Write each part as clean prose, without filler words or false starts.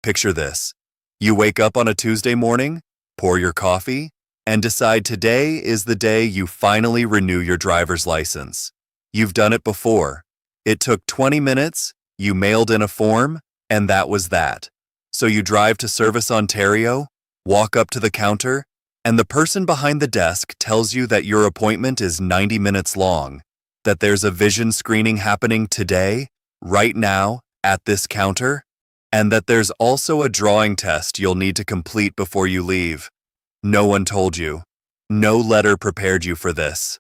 Picture this. You wake up on a Tuesday morning, pour your coffee, and decide today is the day you finally renew your driver's license. You've done it before. It took 20 minutes, you mailed in a form, and that was that. So you drive to Service Ontario, walk up to the counter, and the person behind the desk tells you that your appointment is 90 minutes long, that there's a vision screening happening today, right now, at this counter, and that there's also a drawing test you'll need to complete before you leave. No one told you. No letter prepared you for this.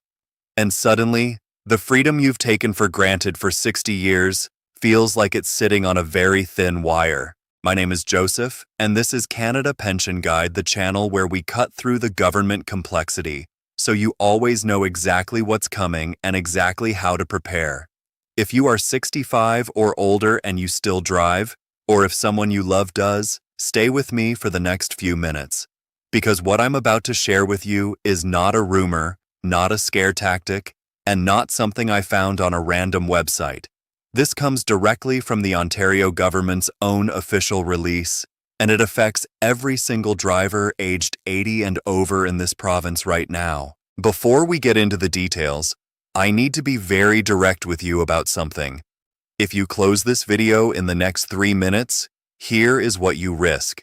And suddenly, the freedom you've taken for granted for 60 years feels like it's sitting on a very thin wire. My name is Joseph, and this is Canada Pension Guide, the channel where we cut through the government complexity so you always know exactly what's coming and exactly how to prepare. If you are 65 or older and you still drive, or if someone you love does, stay with me for the next few minutes. Because what I'm about to share with you is not a rumor, not a scare tactic, and not something I found on a random website. This comes directly from the Ontario government's own official release, and it affects every single driver aged 80 and over in this province right now. Before we get into the details, I need to be very direct with you about something. If you close this video in the next 3 minutes, here is what you risk.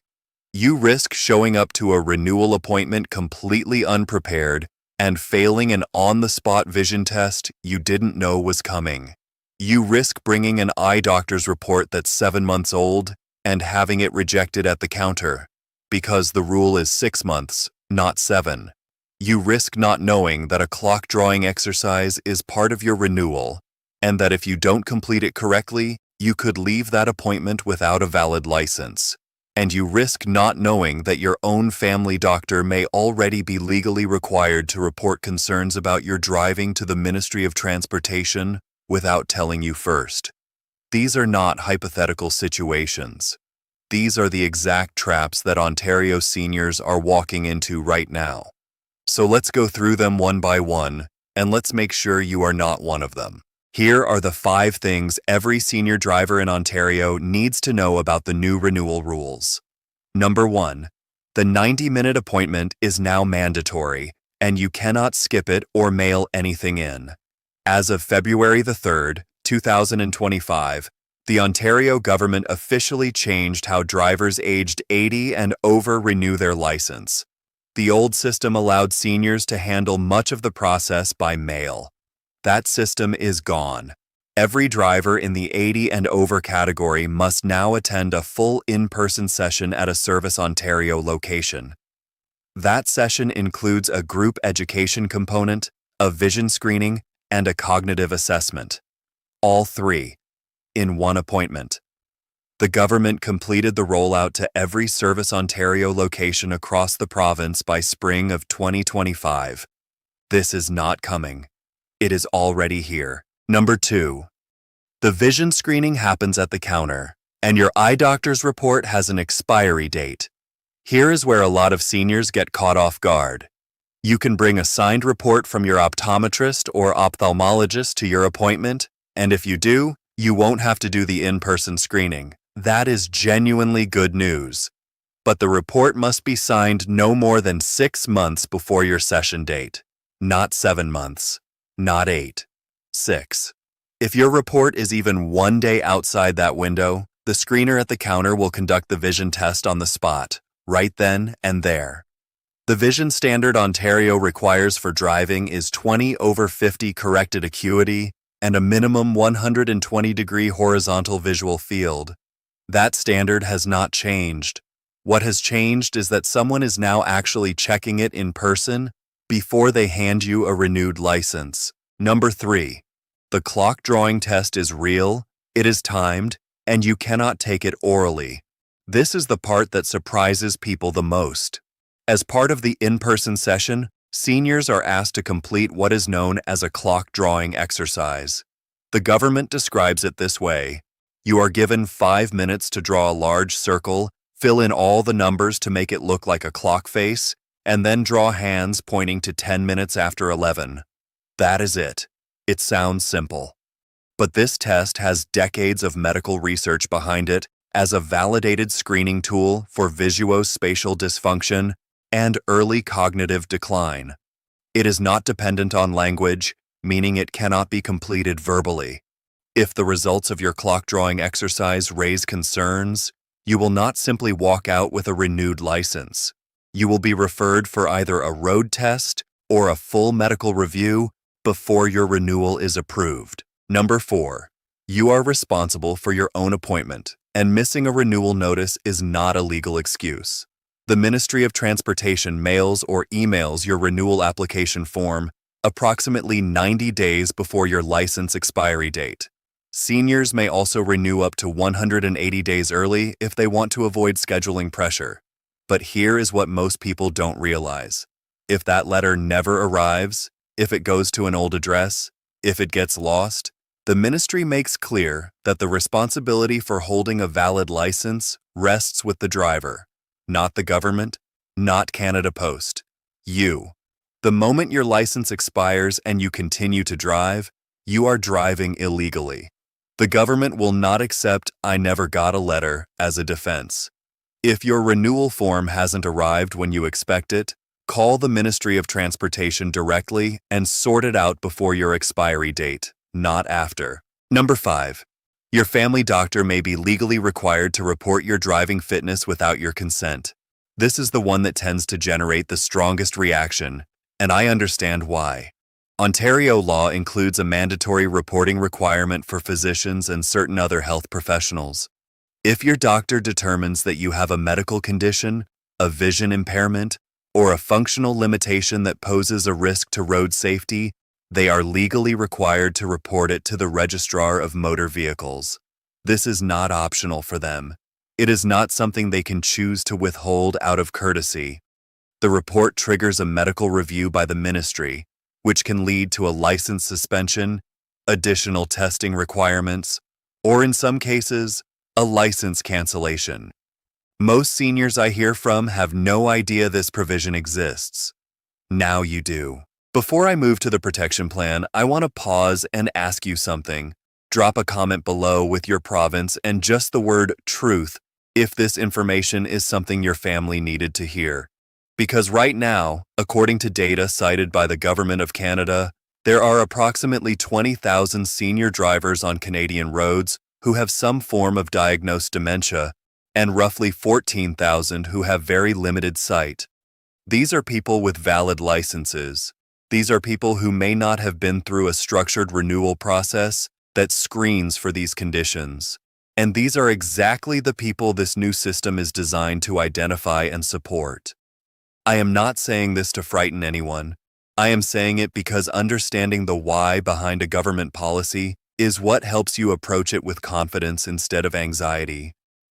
You risk showing up to a renewal appointment completely unprepared and failing an on-the-spot vision test you didn't know was coming. You risk bringing an eye doctor's report that's 7 months old and having it rejected at the counter, because the rule is 6 months, not 7. You risk not knowing that a clock drawing exercise is part of your renewal, and that if you don't complete it correctly, you could leave that appointment without a valid license. And you risk not knowing that your own family doctor may already be legally required to report concerns about your driving to the Ministry of Transportation without telling you first. These are not hypothetical situations. These are the exact traps that Ontario seniors are walking into right now. So let's go through them one by one, and let's make sure you are not one of them. Here are the 5 things every senior driver in Ontario needs to know about the new renewal rules. Number 1, the 90-minute appointment is now mandatory, and you cannot skip it or mail anything in. As of February the 3rd, 2025, the Ontario government officially changed how drivers aged 80 and over renew their license. The old system allowed seniors to handle much of the process by mail. That system is gone. Every driver in the 80 and over category must now attend a full in-person session at a Service Ontario location. That session includes a group education component, a vision screening, and a cognitive assessment. All 3 in one appointment. The government completed the rollout to every Service Ontario location across the province by spring of 2025. This is not coming. It is already here. Number 2, the vision screening happens at the counter, and your eye doctor's report has an expiry date. Here is where a lot of seniors get caught off guard. You can bring a signed report from your optometrist or ophthalmologist to your appointment, and if you do, you won't have to do the in-person screening. That is genuinely good news. But the report must be signed no more than 6 months before your session date, not 7 months. Not 8. 6. If your report is even 1 day outside that window, the screener at the counter will conduct the vision test on the spot, right then and there. The vision standard Ontario requires for driving is 20/50 corrected acuity and a minimum 120-degree horizontal visual field. That standard has not changed. What has changed is that someone is now actually checking it in person before they hand you a renewed license. Number 3, the clock drawing test is real, it is timed, and you cannot take it orally. This is the part that surprises people the most. As part of the in-person session, seniors are asked to complete what is known as a clock drawing exercise. The government describes it this way. You are given 5 minutes to draw a large circle, fill in all the numbers to make it look like a clock face, and then draw hands pointing to 10 minutes after 11. That is it. It sounds simple. But this test has decades of medical research behind it as a validated screening tool for visuospatial dysfunction and early cognitive decline. It is not dependent on language, meaning it cannot be completed verbally. If the results of your clock drawing exercise raise concerns, you will not simply walk out with a renewed license. You will be referred for either a road test or a full medical review before your renewal is approved. Number 4. You are responsible for your own appointment, and missing a renewal notice is not a legal excuse. The Ministry of Transportation mails or emails your renewal application form approximately 90 days before your license expiry date. Seniors may also renew up to 180 days early if they want to avoid scheduling pressure. But here is what most people don't realize. If that letter never arrives, if it goes to an old address, if it gets lost, the ministry makes clear that the responsibility for holding a valid license rests with the driver, not the government, not Canada Post. You. The moment your license expires and you continue to drive, you are driving illegally. The government will not accept "I never got a letter" as a defense. If your renewal form hasn't arrived when you expect it, call the Ministry of Transportation directly and sort it out before your expiry date, not after. Number 5. Your family doctor may be legally required to report your driving fitness without your consent. This is the one that tends to generate the strongest reaction, and I understand why. Ontario law includes a mandatory reporting requirement for physicians and certain other health professionals. If your doctor determines that you have a medical condition, a vision impairment, or a functional limitation that poses a risk to road safety, they are legally required to report it to the Registrar of Motor Vehicles. This is not optional for them. It is not something they can choose to withhold out of courtesy. The report triggers a medical review by the ministry, which can lead to a license suspension, additional testing requirements, or in some cases, a license cancellation. Most seniors I hear from have no idea this provision exists. Now you do. Before I move to the protection plan, I want to pause and ask you something. Drop a comment below with your province and just the word "truth" if this information is something your family needed to hear. Because right now, according to data cited by the Government of Canada, there are approximately 20,000 senior drivers on Canadian roads who have some form of diagnosed dementia, and roughly 14,000 who have very limited sight. These are people with valid licenses. These are people who may not have been through a structured renewal process that screens for these conditions. And these are exactly the people this new system is designed to identify and support. I am not saying this to frighten anyone. I am saying it because understanding the why behind a government policy is what helps you approach it with confidence instead of anxiety.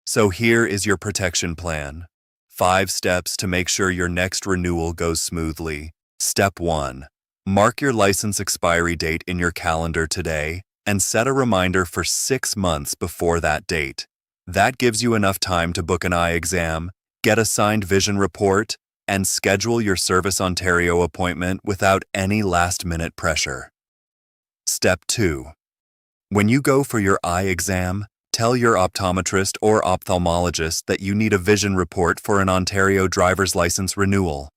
So here is your protection plan. 5 steps to make sure your next renewal goes smoothly. Step 1. Mark your license expiry date in your calendar today and set a reminder for 6 months before that date. That gives you enough time to book an eye exam, get a signed vision report, and schedule your Service Ontario appointment without any last-minute pressure. Step 2. When you go for your eye exam, tell your optometrist or ophthalmologist that you need a vision report for an Ontario driver's license renewal.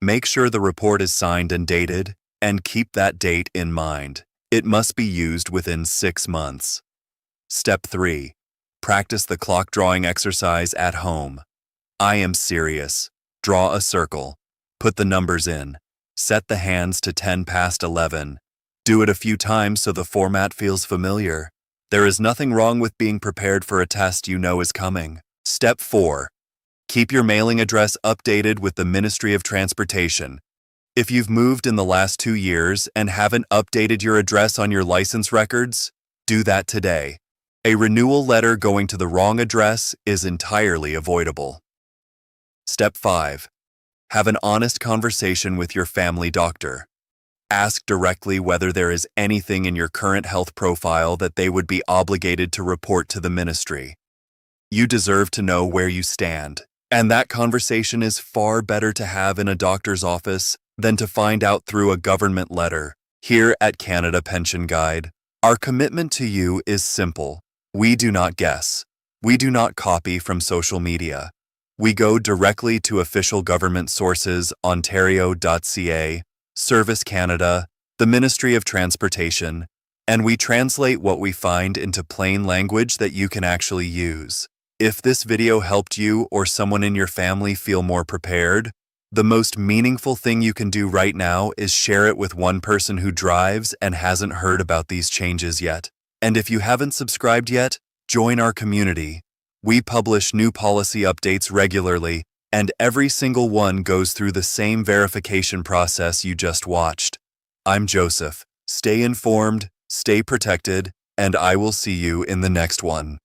Make sure the report is signed and dated, and keep that date in mind. It must be used within 6 months. Step 3. Practice the clock drawing exercise at home. I am serious. Draw a circle. Put the numbers in. Set the hands to 10 past 11. Do it a few times so the format feels familiar. There is nothing wrong with being prepared for a test you know is coming. Step 4. Keep your mailing address updated with the Ministry of Transportation. If you've moved in the last 2 years and haven't updated your address on your license records, do that today. A renewal letter going to the wrong address is entirely avoidable. Step 5. Have an honest conversation with your family doctor. Ask directly whether there is anything in your current health profile that they would be obligated to report to the ministry. You deserve to know where you stand, and that conversation is far better to have in a doctor's office than to find out through a government letter. Here at Canada Pension Guide, our commitment to you is simple. We do not guess. We do not copy from social media. We go directly to official government sources, Ontario.ca, Service Canada, the Ministry of Transportation, and we translate what we find into plain language that you can actually use. If this video helped you or someone in your family feel more prepared, the most meaningful thing you can do right now is share it with one person who drives and hasn't heard about these changes yet. And if you haven't subscribed yet, join our community. We publish new policy updates regularly, and every single one goes through the same verification process you just watched. I'm Joseph. Stay informed, stay protected, and I will see you in the next one.